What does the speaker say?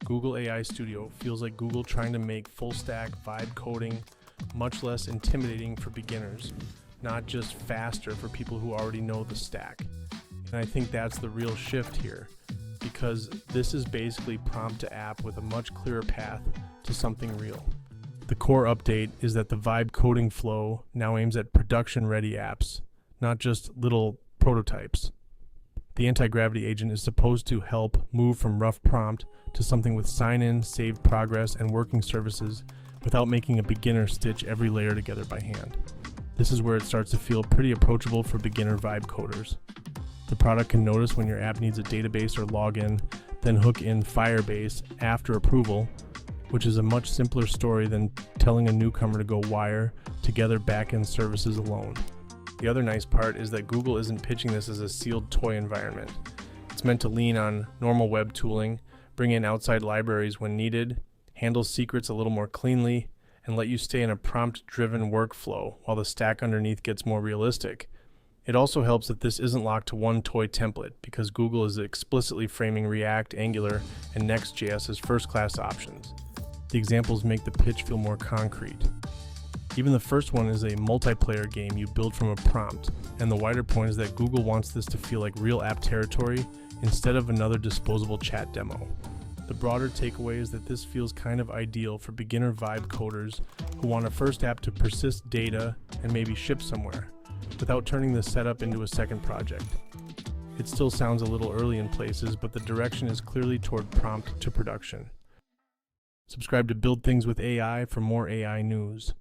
Google AI Studio feels like Google trying to make full-stack vibe coding much less intimidating for beginners, not just faster for people who already know the stack. And I think that's the real shift here, because this is basically prompt to app with a much clearer path to something real. The core update is that the vibe coding flow now aims at production-ready apps, not just little prototypes. The Antigravity agent is supposed to help move from rough prompt to something with sign-in, saved progress, and working services without making a beginner stitch every layer together by hand. This is where it starts to feel pretty approachable for beginner vibe coders. The product can notice when your app needs a database or login, then hook in Firebase after approval, which is a much simpler story than telling a newcomer to go wire together backend services alone. The other nice part is that Google isn't pitching this as a sealed toy environment. It's meant to lean on normal web tooling, bring in outside libraries when needed, handle secrets a little more cleanly, and let you stay in a prompt-driven workflow while the stack underneath gets more realistic. It also helps that this isn't locked to one toy template, because Google is explicitly framing React, Angular, and Next.js as first-class options. The examples make the pitch feel more concrete. Even the first one is a multiplayer game you build from a prompt, and the wider point is that Google wants this to feel like real app territory instead of another disposable chat demo. The broader takeaway is that this feels kind of ideal for beginner vibe coders who want a first app to persist data and maybe ship somewhere, without turning the setup into a second project. It still sounds a little early in places, but the direction is clearly toward prompt to production. Subscribe to Build Things with AI for more AI news.